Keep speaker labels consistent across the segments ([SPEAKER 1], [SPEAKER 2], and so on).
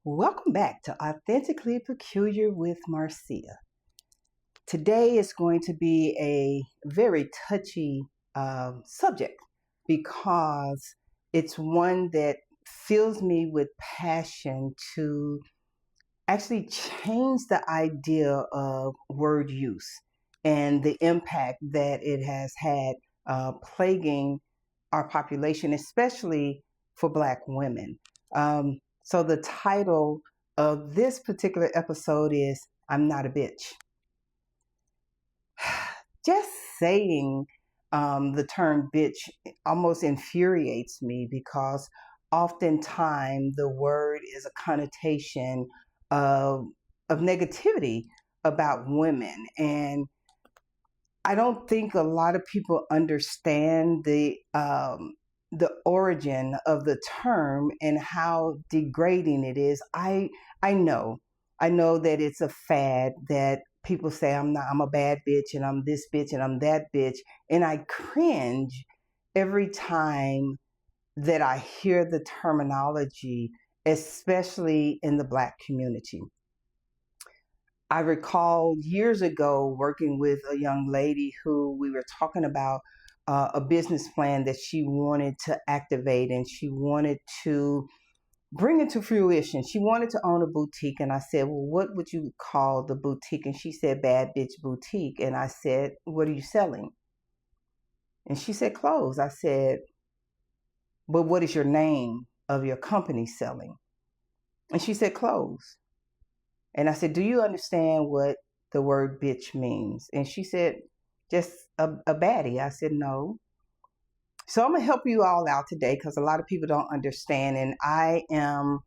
[SPEAKER 1] Welcome back to Authentically Peculiar with Marcia. Today is going to be a very touchy subject because it's one that fills me with passion to actually change the idea of word use and the impact that it has had plaguing our population, especially for Black women. So the title of this particular episode is I'm Not a Bitch. Just saying the term bitch almost infuriates me because oftentimes the word is a connotation of negativity about women. And I don't think a lot of people understand the origin of the term and how degrading it is. I know that it's a fad that people say I'm a bad bitch and I'm this bitch and I'm that bitch, and I cringe every time that I hear the terminology, especially in the Black community. I recall years ago working with a young lady who we were talking about a business plan that she wanted to activate and she wanted to bring it to fruition. She wanted to own a boutique. And I said, well, what would you call the boutique? And she said, Bad Bitch Boutique. And I said, what are you selling? And she said, clothes. I said, but what is your name of your company selling? And she said, clothes. And I said, do you understand what the word bitch means? And she said, just a baddie. I said, no. So I'm going to help you all out today because a lot of people don't understand. And I am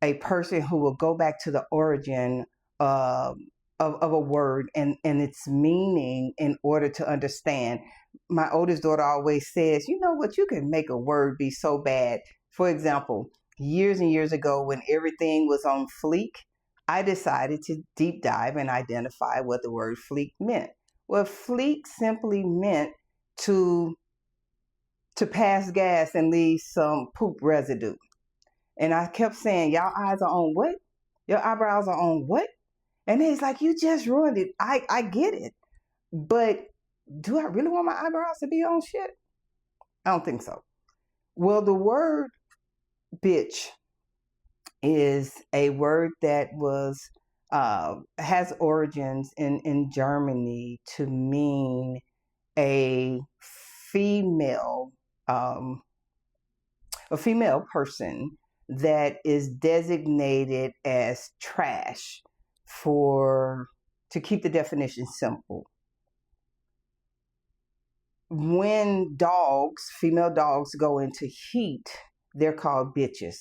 [SPEAKER 1] a person who will go back to the origin of a word and its meaning in order to understand. My oldest daughter always says, you know what, you can make a word be so bad. For example, years and years ago when everything was on fleek, I decided to deep dive and identify what the word fleek meant. Well, fleek simply meant to pass gas and leave some poop residue. And I kept saying, y'all eyes are on what? Your eyebrows are on what? And it's like, you just ruined it. I get it. But do I really want my eyebrows to be on shit? I don't think so. Well, the word bitch is a word that was has origins in Germany to mean a female person that is designated as trash to keep the definition simple. When female dogs go into heat, they're called bitches.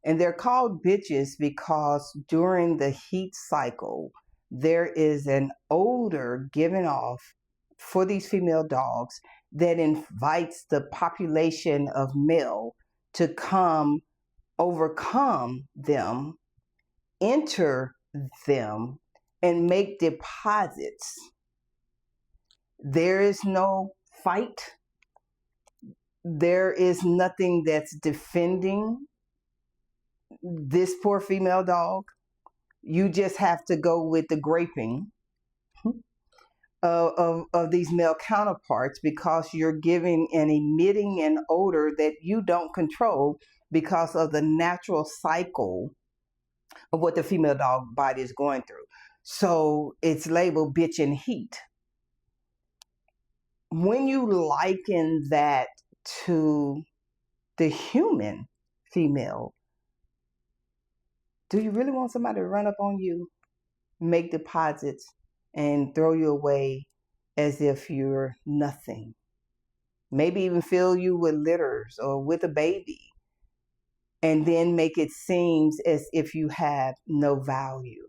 [SPEAKER 1] And they're called bitches because during the heat cycle, there is an odor given off for these female dogs that invites the population of male to come overcome them, enter them, and make deposits. There is no fight. There is nothing that's defending this poor female dog. You just have to go with the graping of these male counterparts because you're giving and emitting an odor that you don't control because of the natural cycle of what the female dog body is going through. So it's labeled bitch and heat. When you liken that to the human female, do you really want somebody to run up on you, make deposits, and throw you away as if you're nothing? Maybe even fill you with litters or with a baby, and then make it seem as if you have no value.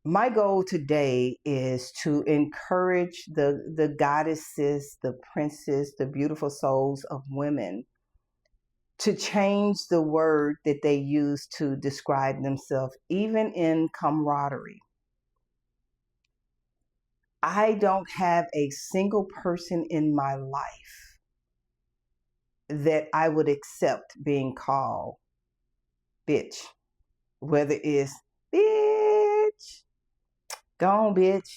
[SPEAKER 1] My goal today is to encourage the goddesses, the princes, the beautiful souls of women to change the word that they use to describe themselves, even in camaraderie. I don't have a single person in my life that I would accept being called bitch. Whether it's bitch, go on, bitch.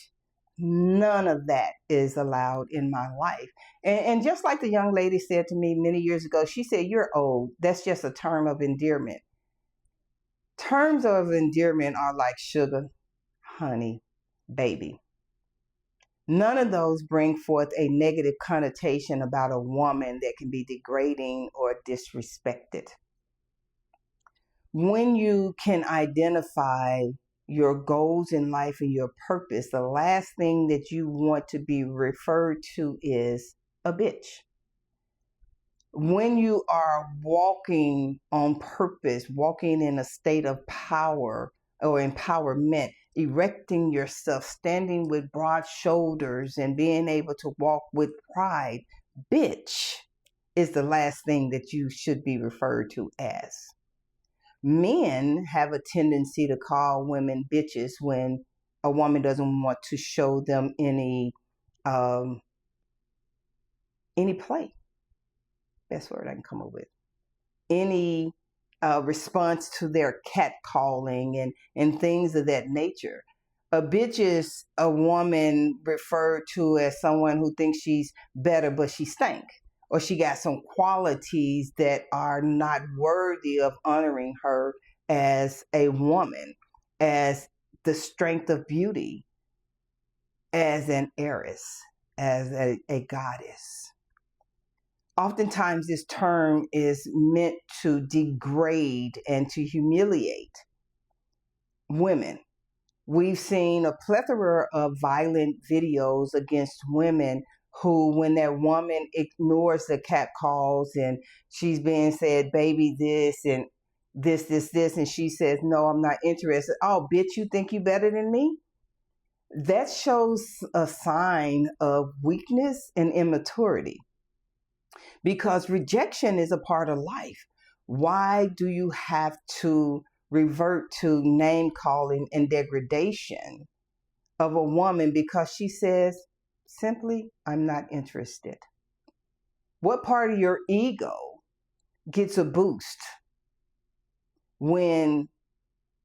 [SPEAKER 1] None of that is allowed in my life. And just like the young lady said to me many years ago, she said, "You're old. That's just a term of endearment." Terms of endearment are like sugar, honey, baby. None of those bring forth a negative connotation about a woman that can be degrading or disrespected. When you can identify your goals in life and your purpose, the last thing that you want to be referred to is a bitch. When you are walking on purpose, walking in a state of power or empowerment, erecting yourself, standing with broad shoulders and being able to walk with pride, bitch is the last thing that you should be referred to as. Men have a tendency to call women bitches when a woman doesn't want to show them any play. Best word I can come up with. Any response to their catcalling and things of that nature. A bitch is a woman referred to as someone who thinks she's better, but she stank. Or she got some qualities that are not worthy of honoring her as a woman, as the strength of beauty, as an heiress, as a goddess. Oftentimes this term is meant to degrade and to humiliate women. We've seen a plethora of violent videos against women who, when that woman ignores the catcalls and she's being said, baby, this and this, and she says, no, I'm not interested. Oh, bitch, you think you better than me? That shows a sign of weakness and immaturity, because rejection is a part of life. Why do you have to revert to name calling and degradation of a woman because she says, simply, I'm not interested? What part of your ego gets a boost when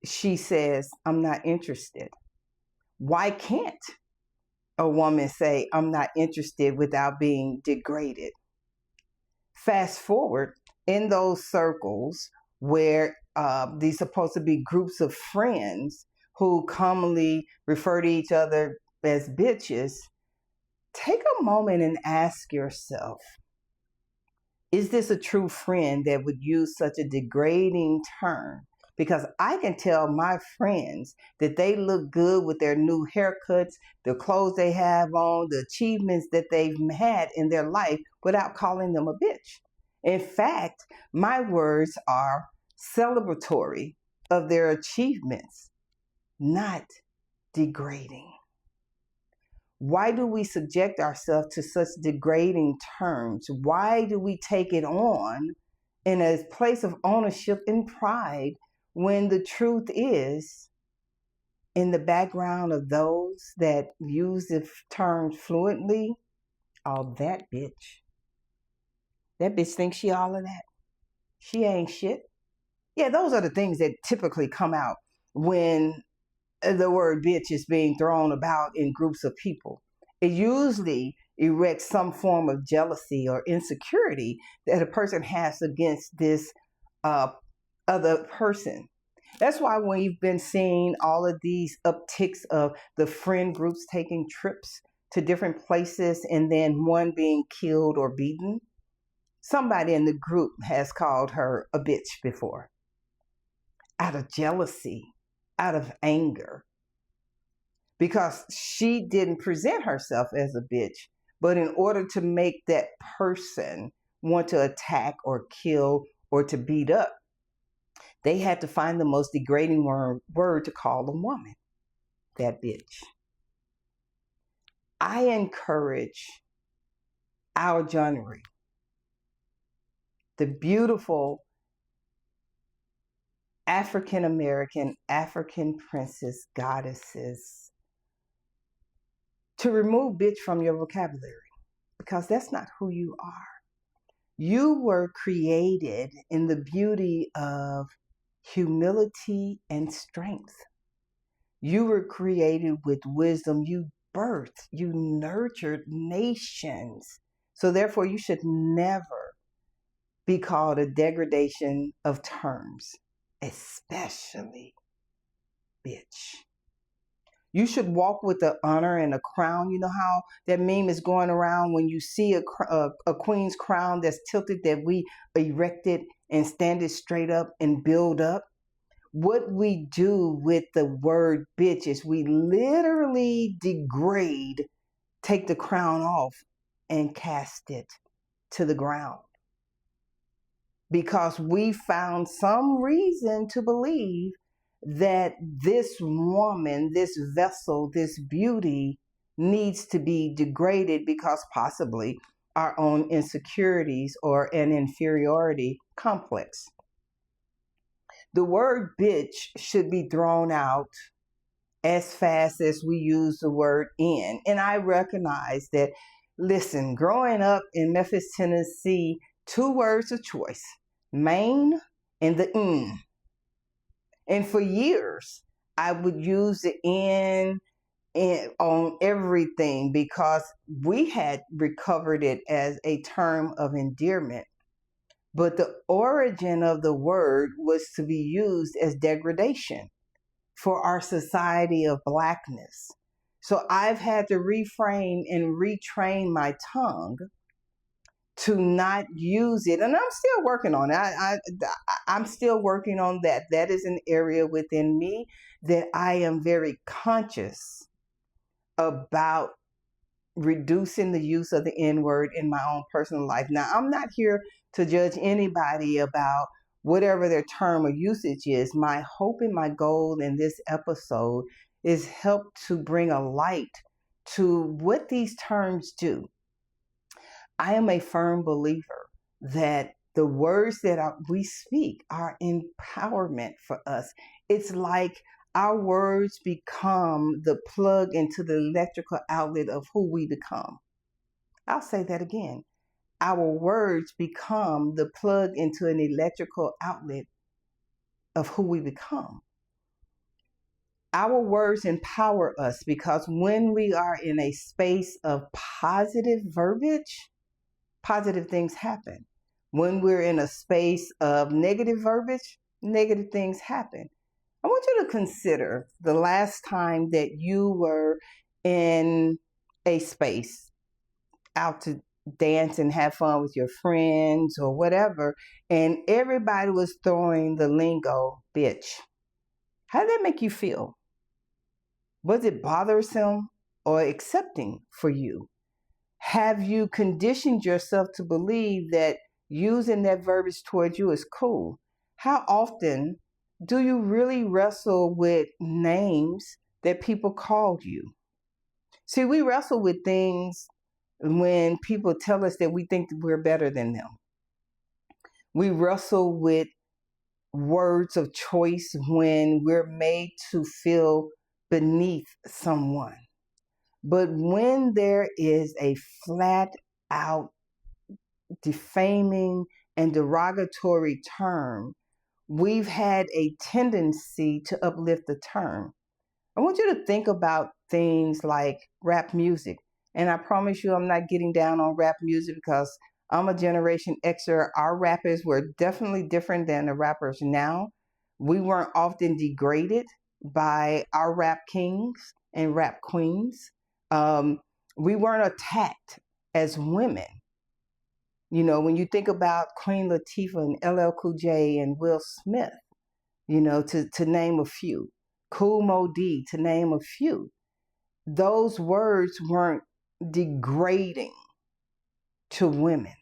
[SPEAKER 1] she says, I'm not interested? Why can't a woman say, I'm not interested without being degraded? Fast forward in those circles where these supposed to be groups of friends who commonly refer to each other as bitches, take a moment and ask yourself, is this a true friend that would use such a degrading term? Because I can tell my friends that they look good with their new haircuts, the clothes they have on, the achievements that they've had in their life without calling them a bitch. In fact, my words are celebratory of their achievements, not degrading. Why do we subject ourselves to such degrading terms? Why do we take it on in a place of ownership and pride when the truth is, in the background of those that use the term fluently, oh, that bitch. That bitch thinks she all of that. She ain't shit. Yeah, those are the things that typically come out when the word bitch is being thrown about in groups of people. It usually erects some form of jealousy or insecurity that a person has against this other person. That's why we've been seeing all of these upticks of the friend groups taking trips to different places and then one being killed or beaten. Somebody in the group has called her a bitch before, out of jealousy, out of anger, because she didn't present herself as a bitch, but in order to make that person want to attack or kill or to beat up, they had to find the most degrading word to call a woman, that bitch. I encourage our genre, the beautiful African American, African princess goddesses, to remove bitch from your vocabulary, because that's not who you are. You were created in the beauty of humility, and strength. You were created with wisdom. You birthed, you nurtured nations. So therefore, you should never be called a degradation of terms, especially bitch. You should walk with the honor and a crown. You know how that meme is going around when you see a queen's crown that's tilted, that we erected and stand it straight up and build up? What we do with the word bitch is we literally degrade, take the crown off, and cast it to the ground. Because we found some reason to believe that this woman, this vessel, this beauty needs to be degraded because possibly our own insecurities or an inferiority complex. The word bitch should be thrown out as fast as we use the word in. And I recognize that, listen, growing up in Memphis, Tennessee, 2 words of choice, Maine and the in. And for years, I would use the in on everything because we had recovered it as a term of endearment. But the origin of the word was to be used as degradation for our society of Blackness. So I've had to reframe and retrain my tongue to not use it. And I'm still working on it. I'm still working on that. That is an area within me that I am very conscious about reducing the use of the N-word in my own personal life. Now, I'm not here to judge anybody about whatever their term of usage is. My hope and my goal in this episode is help to bring a light to what these terms do. I am a firm believer that the words that we speak are empowerment for us. It's like our words become the plug into the electrical outlet of who we become. I'll say that again. Our words become the plug into an electrical outlet of who we become. Our words empower us because when we are in a space of positive verbiage, positive things happen. When we're in a space of negative verbiage, negative things happen. I want you to consider the last time that you were in a space out to dance and have fun with your friends or whatever, and everybody was throwing the lingo, bitch. How did that make you feel? Was it bothersome or accepting for you? Have you conditioned yourself to believe that using that verbiage towards you is cool? How often do you really wrestle with names that people called you? See, we wrestle with things when people tell us that we think that we're better than them. We wrestle with words of choice when we're made to feel beneath someone. But when there is a flat out defaming and derogatory term, we've had a tendency to uplift the term. I want you to think about things like rap music. And I promise you, I'm not getting down on rap music because I'm a Generation Xer. Our rappers were definitely different than the rappers now. We weren't often degraded by our rap kings and rap queens. We weren't attacked as women. You know, when you think about Queen Latifah and LL Cool J and Will Smith, you know, to name a few, Kool Moe Dee, to name a few, those words weren't degrading to women.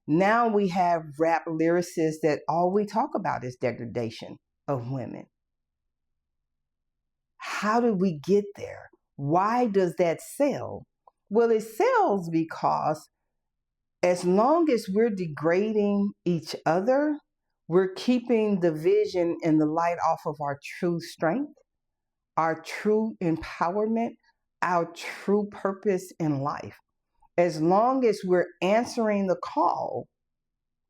[SPEAKER 1] Now we have rap lyricists that all we talk about is degradation of women. How did we get there? Why does that sell? Well, it sells because as long as we're degrading each other, we're keeping the vision and the light off of our true strength, our true empowerment, our true purpose in life. As long as we're answering the call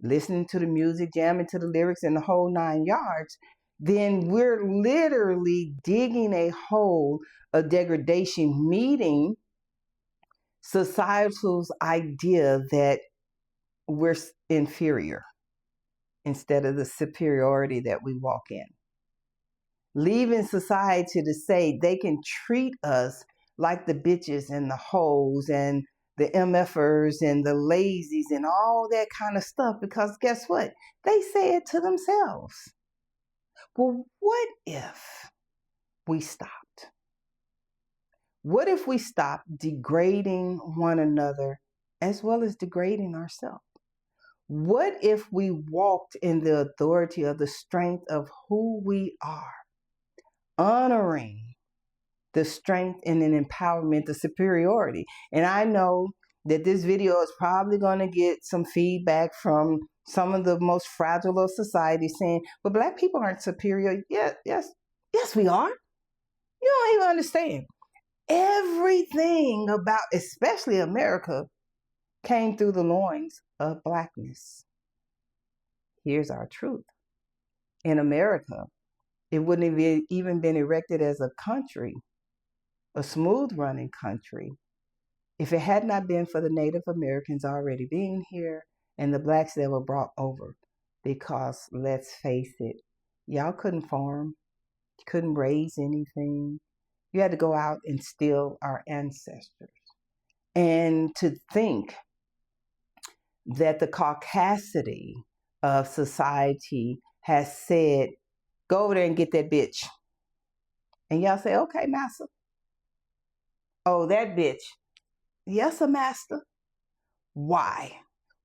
[SPEAKER 1] listening to the music, jamming to the lyrics, and the whole 9 yards, then we're literally digging a hole of degradation, meeting societal's idea that we're inferior instead of the superiority that we walk in. Leaving society to say they can treat us like the bitches and the hoes and the MFers and the lazies and all that kind of stuff, because guess what? They say it to themselves. Well, what if we stopped? What if we stopped degrading one another as well as degrading ourselves? What if we walked in the authority of the strength of who we are, honoring the strength and an empowerment, the superiority? And I know that this video is probably going to get some feedback from some of the most fragile of society saying, but Black people aren't superior. Yes, we are. You don't even understand. Everything about, especially America, came through the loins of Blackness. Here's our truth. In America, it wouldn't have even been erected as a country, a smooth running country, if it had not been for the Native Americans already being here and the Blacks that were brought over. Because let's face it, y'all couldn't farm, couldn't raise anything. You had to go out and steal our ancestors. And to think that the caucasity of society has said, go over there and get that bitch. And y'all say, okay, master. Oh, that bitch. Yes, a master. Why?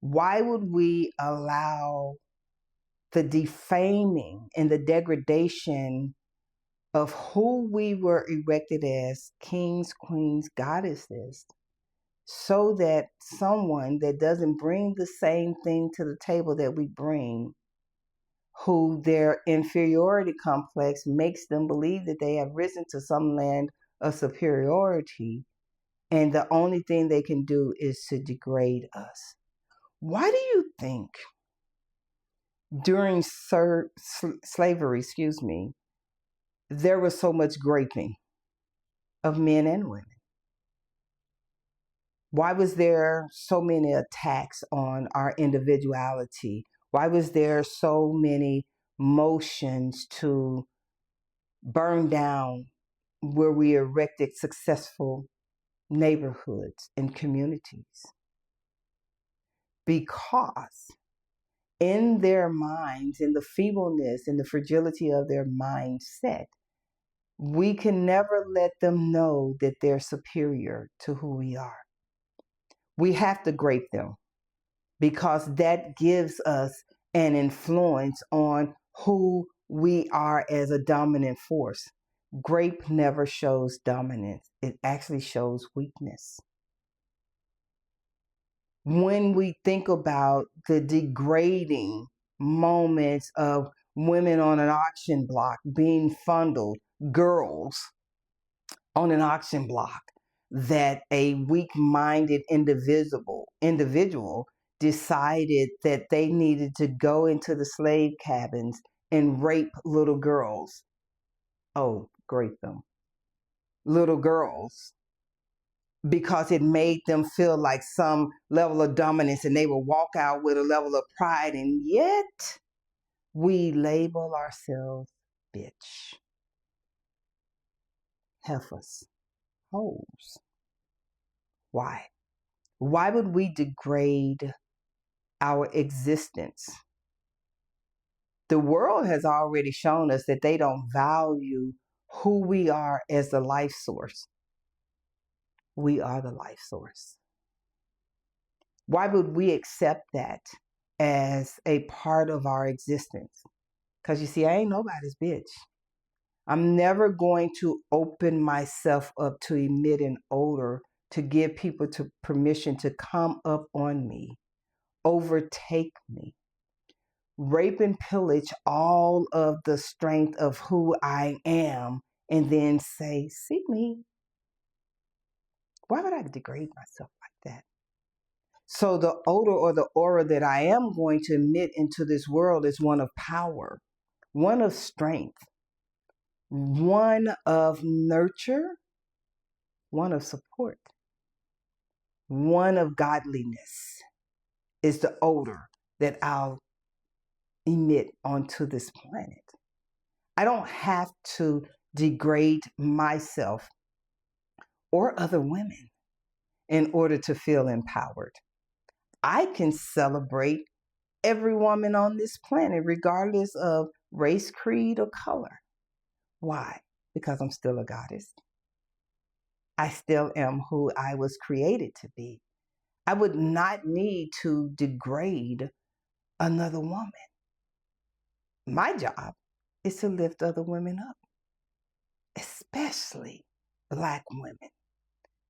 [SPEAKER 1] Why would we allow the defaming and the degradation of who we were erected as kings, queens, goddesses, so that someone that doesn't bring the same thing to the table that we bring, who their inferiority complex makes them believe that they have risen to some land of superiority, and the only thing they can do is to degrade us? Why do you think during slavery, there was so much raping of men and women? Why was there so many attacks on our individuality? Why was there so many motions to burn down where we erected successful neighborhoods and communities? Because in their minds, in the feebleness and the fragility of their mindset, we can never let them know that they're superior to who we are. We have to grape them, because that gives us an influence on who we are as a dominant force. Grape never shows dominance. It actually shows weakness. When we think about the degrading moments of women on an auction block being fondled, girls on an auction block, that a weak-minded individual decided that they needed to go into the slave cabins and rape little girls. Oh, grape them. Little girls. Because it made them feel like some level of dominance, and they would walk out with a level of pride, and yet we label ourselves bitch, heifers, hoes. Why? Why would we degrade our existence? The world has already shown us that they don't value who we are as the life source. We are the life source. Why would we accept that as a part of our existence? Because you see, I ain't nobody's bitch. I'm never going to open myself up to emit an odor to give people permission to come up on me, overtake me, rape and pillage all of the strength of who I am, and then say, see me. Why would I degrade myself like that? So the odor or the aura that I am going to emit into this world is one of power, one of strength, one of nurture, one of support, one of godliness is the odor that I'll emit onto this planet. I don't have to degrade myself or other women in order to feel empowered. I can celebrate every woman on this planet, regardless of race, creed, or color. Why? Because I'm still a goddess. I still am who I was created to be. I would not need to degrade another woman. My job is to lift other women up, especially Black women,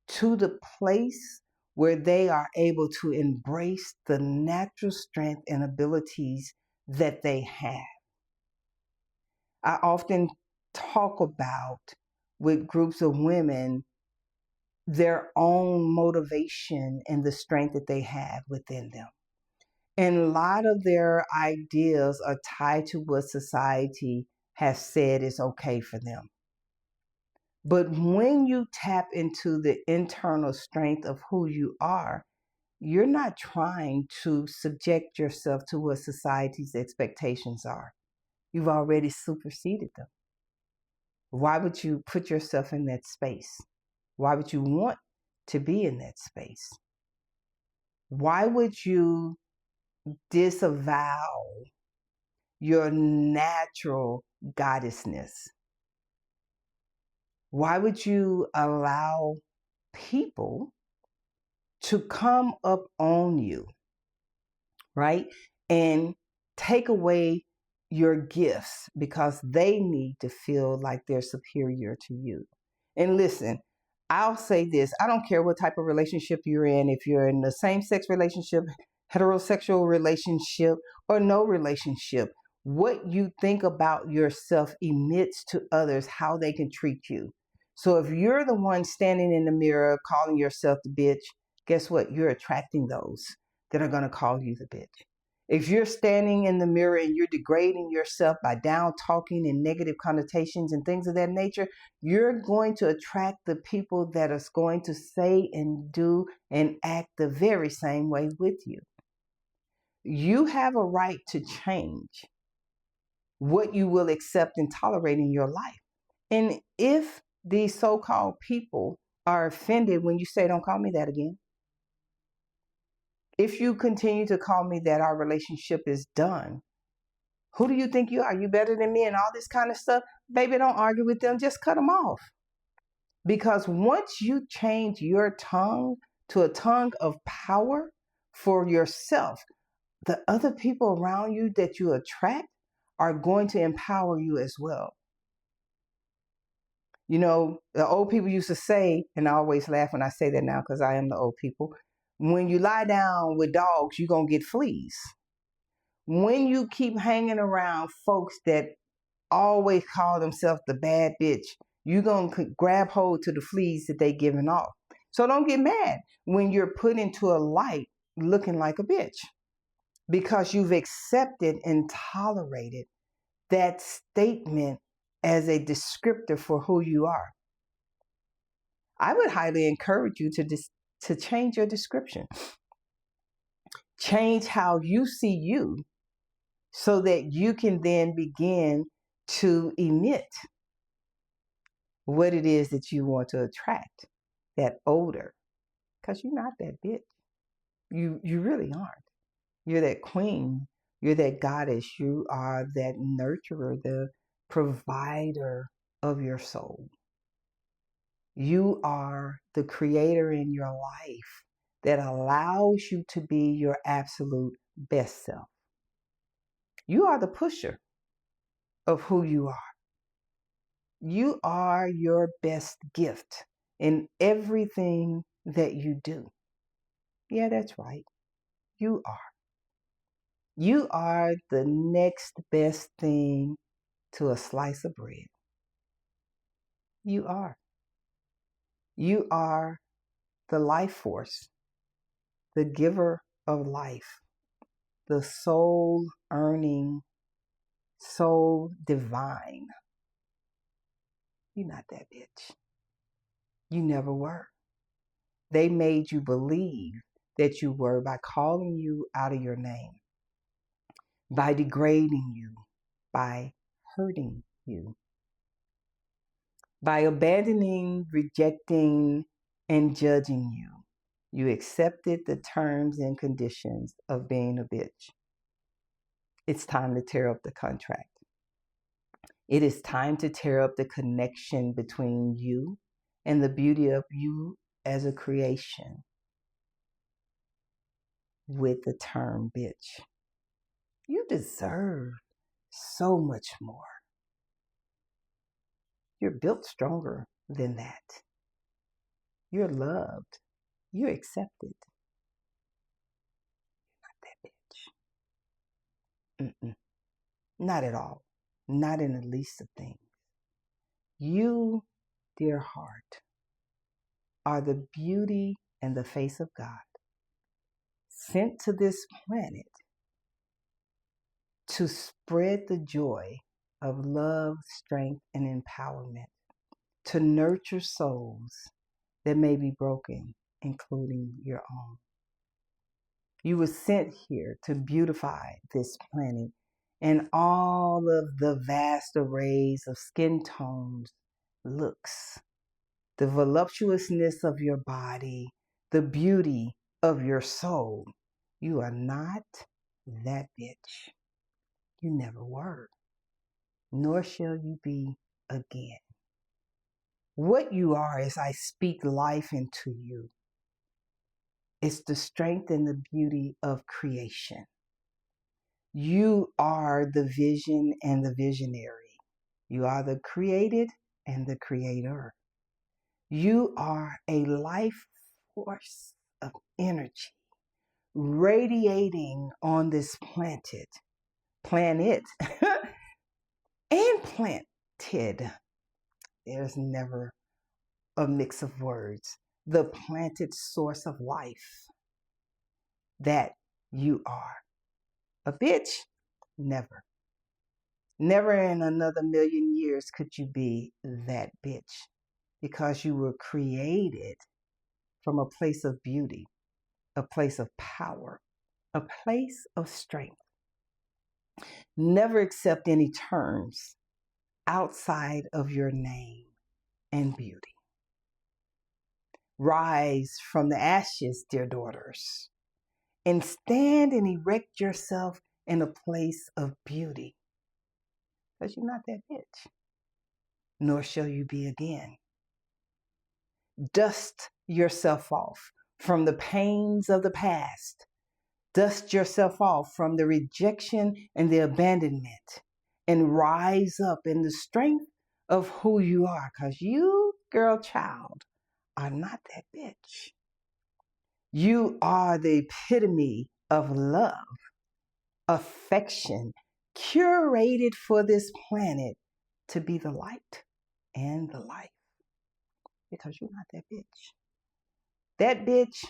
[SPEAKER 1] to the place where they are able to embrace the natural strength and abilities that they have. I often talk about with groups of women their own motivation and the strength that they have within them. And a lot of their ideas are tied to what society has said is okay for them. But when you tap into the internal strength of who you are, you're not trying to subject yourself to what society's expectations are. You've already superseded them. Why would you put yourself in that space? Why would you want to be in that space? Why would you disavow your natural goddessness? Why would you allow people to come up on you, right? And take away your gifts because they need to feel like they're superior to you. And listen, I'll say this, I don't care what type of relationship you're in, if you're in a same-sex relationship, heterosexual relationship, or no relationship, what you think about yourself emits to others how they can treat you. So if you're the one standing in the mirror calling yourself the bitch, guess what? You're attracting those that are going to call you the bitch. If you're standing in the mirror and you're degrading yourself by down talking and negative connotations and things of that nature, you're going to attract the people that are going to say and do and act the very same way with you. You have a right to change what you will accept and tolerate in your life. And if these so-called people are offended when you say, don't call me that again, if you continue to call me that, our relationship is done. Who do you think you are? You better than me and all this kind of stuff? Baby, don't argue with them. Just cut them off. Because once you change your tongue to a tongue of power for yourself, the other people around you that you attract are going to empower you as well. You know, the old people used to say, and I always laugh when I say that now because I am the old people, when you lie down with dogs, you're going to get fleas. When you keep hanging around folks that always call themselves the bad bitch, you're going to grab hold to the fleas that they giving off. So don't get mad when you're put into a light looking like a bitch because you've accepted and tolerated that statement as a descriptor for who you are. I would highly encourage you to change your description. Change how you see you so that you can then begin to emit what it is that you want to attract, that odor. Because you're not that bitch. You really aren't. You're that queen. You're that goddess. You are that nurturer, the provider of your soul. You are the creator in your life that allows you to be your absolute best self. You are the pusher of who you are. You are your best gift in everything that you do. Yeah, that's right. You are. You are the next best thing to a slice of bread. You are. You are the life force, the giver of life, the soul earning, soul divine. You're not that bitch. You never were. They made you believe that you were by calling you out of your name, by degrading you, by hurting you, by abandoning, rejecting, and judging you. You accepted the terms and conditions of being a bitch. It's time to tear up the contract. It is time to tear up the connection between you and the beauty of you as a creation with the term bitch. You deserve so much more. You're built stronger than that. You're loved. You're accepted. Not that bitch. Mm-mm. Not at all. Not in the least of things. You, dear heart, are the beauty and the face of God, sent to this planet to spread the joy of love, strength, and empowerment, to nurture souls that may be broken, including your own. You were sent here to beautify this planet and all of the vast arrays of skin tones, looks, the voluptuousness of your body, the beauty of your soul. You are not that bitch. You never were, nor shall you be again. What you are, as I speak life into you, is the strength and the beauty of creation. You are the vision and the visionary. You are the created and the creator. You are a life force of energy radiating on this planet and planted. There's never a mix of words. The planted source of life that you are. A bitch? Never. Never in another million years could you be that bitch, because you were created from a place of beauty, a place of power, a place of strength. Never accept any terms outside of your name and beauty. Rise from the ashes, dear daughters, and stand and erect yourself in a place of beauty. Because you're not that bitch, nor shall you be again. Dust yourself off from the pains of the past. Dust yourself off from the rejection and the abandonment, and rise up in the strength of who you are, because you, girl child, are not that bitch. You are the epitome of love, affection, curated for this planet to be the light and the life, because you're not that bitch. That bitch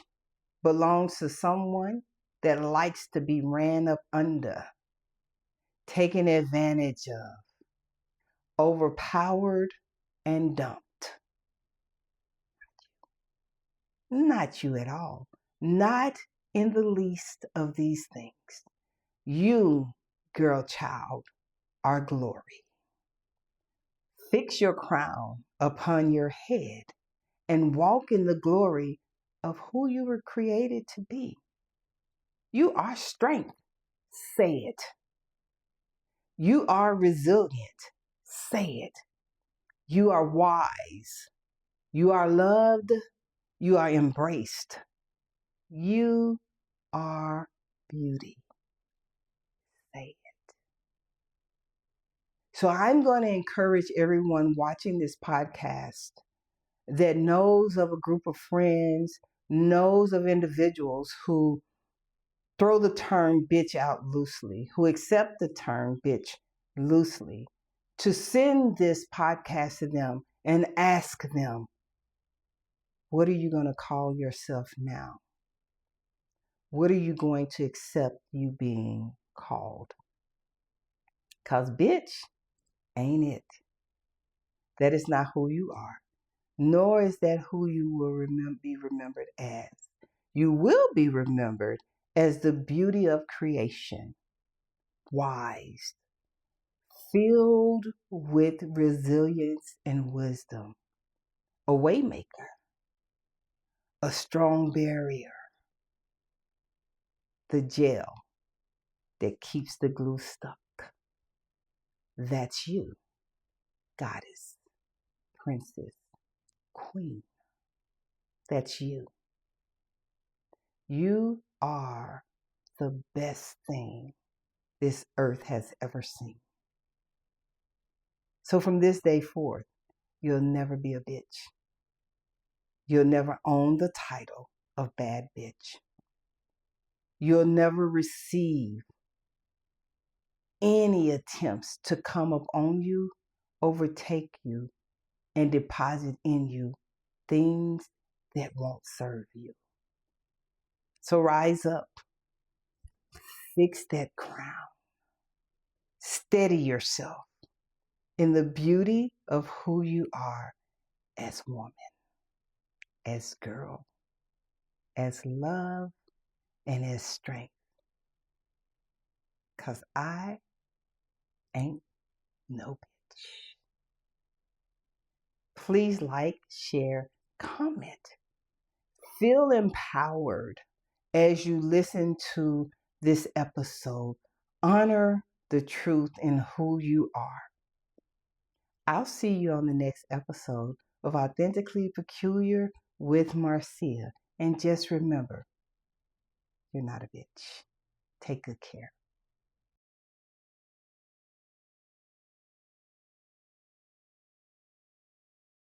[SPEAKER 1] belongs to someone that likes to be ran up under, taken advantage of, overpowered, and dumped. Not you at all. Not in the least of these things. You, girl child, are glory. Fix your crown upon your head and walk in the glory of who you were created to be. You are strength. Say it. You are resilient. Say it. You are wise. You are loved. You are embraced. You are beauty. Say it. So I'm going to encourage everyone watching this podcast that knows of a group of friends, knows of individuals who throw the term bitch out loosely, who accept the term bitch loosely, to send this podcast to them and ask them, what are you going to call yourself now? What are you going to accept you being called? Because bitch ain't it. That is not who you are, nor is that who you will be remembered as. You will be remembered as the beauty of creation, wise, filled with resilience and wisdom, a waymaker, a strong barrier, the gel that keeps the glue stuck. That's you, goddess, princess, queen. That's you. You are the best thing this earth has ever seen. So from this day forth, you'll never be a bitch. You'll never own the title of bad bitch. You'll never receive any attempts to come up on you, overtake you, and deposit in you things that won't serve you. So rise up, fix that crown, steady yourself in the beauty of who you are as woman, as girl, as love, and as strength. Because I ain't no bitch. Please like, share, comment. Feel empowered as you listen to this episode. Honor the truth in who you are. I'll see you on the next episode of Authentically Peculiar with Marcia. And just remember, you're not a bitch. Take good care.